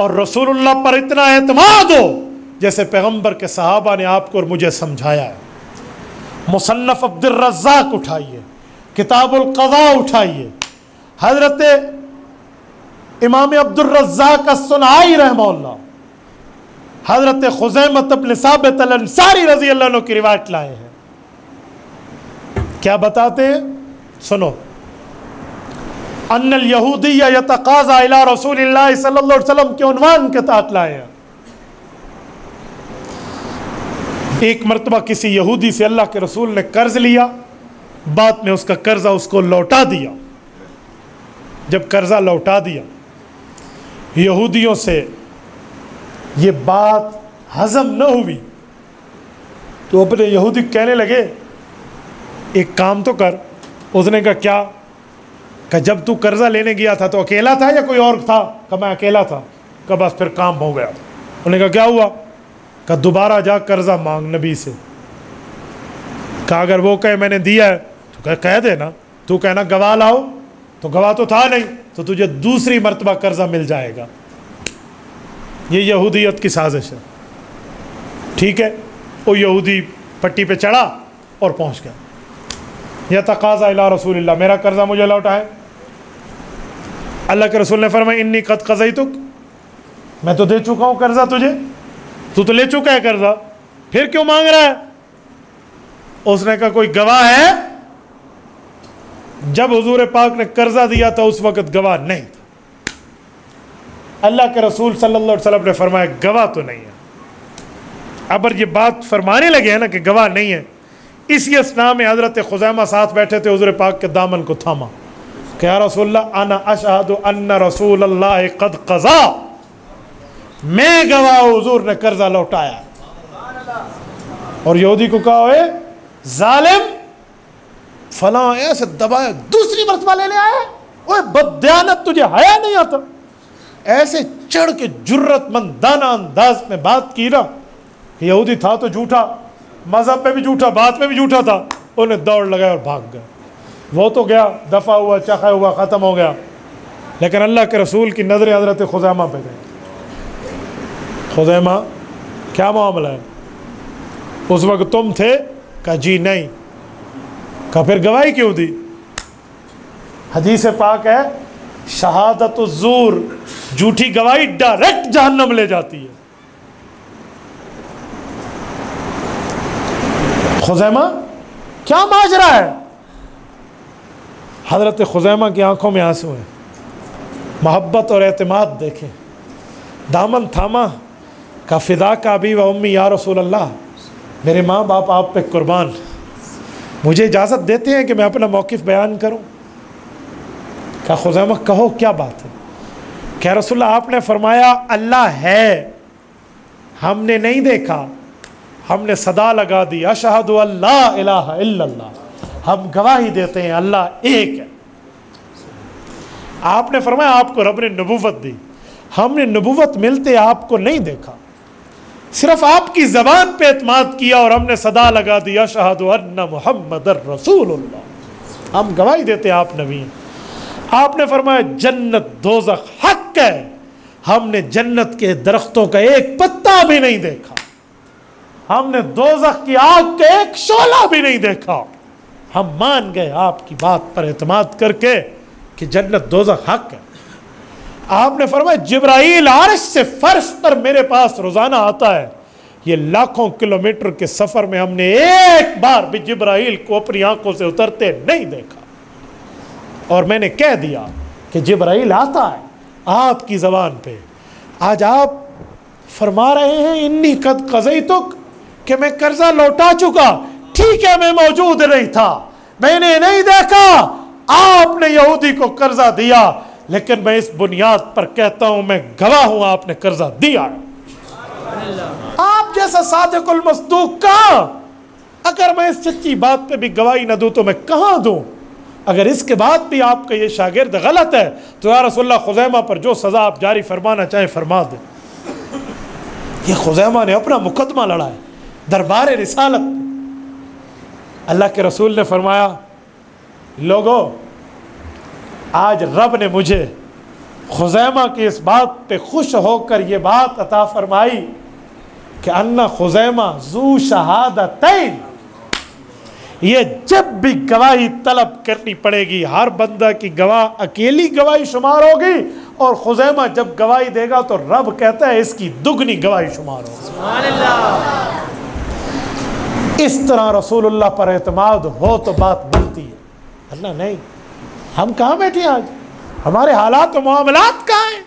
और रसूलुल्लाह पर इतना एतमाद हो जैसे पैगंबर के सहाबा ने आपको और मुझे समझाया है। मुसन्नफ अब्दुर रज़्ज़ाक उठाइए, किताबुल क़ज़ा उठाइए, हज़रत इमाम अब्दुर रज़्ज़ाक अस्सुनाई रहमहुल्लाह हज़रत खुज़ैमत इब्न साबित अल अंसारी रज़ी अल्लाह अन्हु की रिवायत लाए हैं। क्या बताते हैं, सुनो। अन्नल यहूदिय्य यतक़ाज़ा इला रसूलिल्लाह सल्लल्लाहु अलैहि वसल्लम के उन्वान के तहत लाए हैं। एक मरतबा किसी यहूदी से अल्लाह के रसूल ने कर्ज लिया, बाद में उसका कर्जा उसको लौटा दिया। जब कर्जा लौटा दिया, यहूदियों से ये बात हजम न हुई तो अपने यहूदी कहने लगे एक काम तो कर। उसने कहा क्या? कहा जब तू कर्जा लेने गया था तो अकेला था या कोई और था? कहा मैं अकेला था। कहा बस फिर काम हो गया। उन्होंने कहा क्या हुआ? कहा दोबारा जा कर्जा मांग नबी से। कहा अगर वो कहे मैंने दिया है तो कह देना, तू कहना गवाह लाओ, तो गवाह तो था नहीं, तो तुझे दूसरी मर्तबा कर्जा मिल जाएगा। ये यहूदियत की साजिश है। ठीक है, वो यहूदी पट्टी पे चढ़ा और पहुंच गया। या तकाज़ा इला रसूलिल्लाह, मेरा कर्जा मुझे लौटा है। अल्लाह के रसूल ने फरमाया इन्नी कद क़ज़ैतुक, मैं तो दे चुका हूँ कर्जा तुझे, तू तो ले चुका है कर्जा, फिर क्यों मांग रहा है? उसने कहा कोई गवाह है? जब हुजूर पाक ने कर्जा दिया था उस वक्त गवाह नहीं था। अल्लाह के रसूल सल्लल्लाहु अलैहि वसल्लम ने फरमाया गवाह तो नहीं है। अब ये बात फरमाने लगे हैं ना कि गवाह नहीं है, इसी अस्ना में हज़रत खुज़ैमा साथ बैठे थे, हुजूर पाक के दामन को थामा कि या रसूलल्लाह अना अशहदु अन्ना रसूलल्लाह क़द क़ज़ा, मैं गवाह हुजूर ने कर्जा लौटाया। और यहूदी को कहा ओए जालिम, फलां ऐसे दबाया, दूसरी मर्तबा ले आया, ओए बददियानत, तुझे हया नहीं आता? ऐसे चढ़ के जुर्रतमंदाना अंदाज में बात की ना। यहूदी था तो झूठा, मजहब में भी झूठा, बात में भी झूठा था। उन्हें दौड़ लगाया और भाग गए। वो तो गया, दफा हुआ, चखा हुआ, ख़त्म हो गया। लेकिन अल्लाह के रसूल की नज़रें हज़रत खुज़ैमा पे गई। खुज़ैमा क्या मामला है? उस वक्त तुम थे? कहा जी नहीं। कहा फिर गवाही क्यों दी? हदीस पाक है शहादतुज़्ज़ूर, झूठी गवाही डायरेक्ट जहन्नम ले जाती है। खुज़ैमा क्या माजरा है? हज़रत खुज़ैमा की आंखों में आंसू हैं। मोहब्बत और एतमाद देखें, दामन थामा। का फ़िदा का अबी व उम्मी या रसूल अल्लाह, मेरे माँ बाप आप पे कुर्बान, मुझे इजाज़त देते हैं कि मैं अपना मौक़िफ़ बयान करूं? क्या खुज़ैमा कहो क्या बात है? क्या रसूल आपने फरमाया अल्लाह है, हमने नहीं देखा, हमने सदा लगा दी अशहदु अल्ला इलाहा इल्लल्लाह, हम गवाही देते हैं अल्लाह एक है। आपने फरमाया आपको रब ने नबूवत दी, हमने नबूवत मिलते आपको नहीं देखा, सिर्फ आपकी ज़बान पे एतमाद किया और हमने सदा लगा दी अशहदु अन्ना मुहम्मदर रसूलुल्लाह, हम गवाही देते हैं आप नबी हैं। आपने फरमाया जन्नत दोज़ख हक है, हमने जन्नत के दरख्तों का एक पत्ता भी नहीं देखा, हमने दोज़ख की आग का एक शोला भी नहीं देखा। हम मान गए आपकी बात पर एतमाद करके कि जन्नत दोज़ख हक है। आपने फरमाया जिब्राईल अर्श से फर्श पर मेरे पास रोजाना आता है, ये लाखों किलोमीटर के सफर में हमने एक बार भी जिब्राईल को अपनी आंखों से उतरते नहीं देखा। और मैंने कह दिया कि जिब्राईल आता है आपकी ज़बान पे। आज आप फरमा रहे हैं इन्नी कद क़ज़ैतुक, कि मैं कर्जा लौटा चुका। ठीक है, मैं मौजूद नहीं था, मैंने नहीं देखा, आपने यहूदी को कर्जा दिया, लेकिन मैं इस बुनियाद पर कहता हूं मैं गवाह हूं आपने कर्जा दिया। आप जैसा सादिकुल मस्दूक का अगर मैं इस सच्ची बात पे भी गवाही न दूं तो मैं कहां दूं? अगर इसके बाद भी आपका ये शागिर्द गलत है तो या रसूलल्लाह खुज़ैमा पर जो सज़ा आप जारी फरमाना चाहें फरमा दें। ये खुज़ैमा ने अपना मुकदमा लड़ा है दरबार रिसालत। अल्लाह के रसूल ने फरमाया लोगों, आज रब ने मुझे खुज़ैमा की इस बात पे खुश होकर ये बात अता फरमाई कि अन्ना खुज़ैमा ज़ू शहादतैन, ये जब भी गवाही तलब करनी पड़ेगी, हर बंदा की गवाह अकेली गवाही शुमार होगी, और खुज़ैमा जब गवाही देगा तो रब कहता है इसकी दुगनी गवाही शुमार होगी। सुभान अल्लाह। इस तरह रसूलुल्लाह पर एतमाद हो तो बात बनती है, वरना नहीं। हम कहाँ बैठे आज, हमारे हालात और मामलात कहाँ हैं?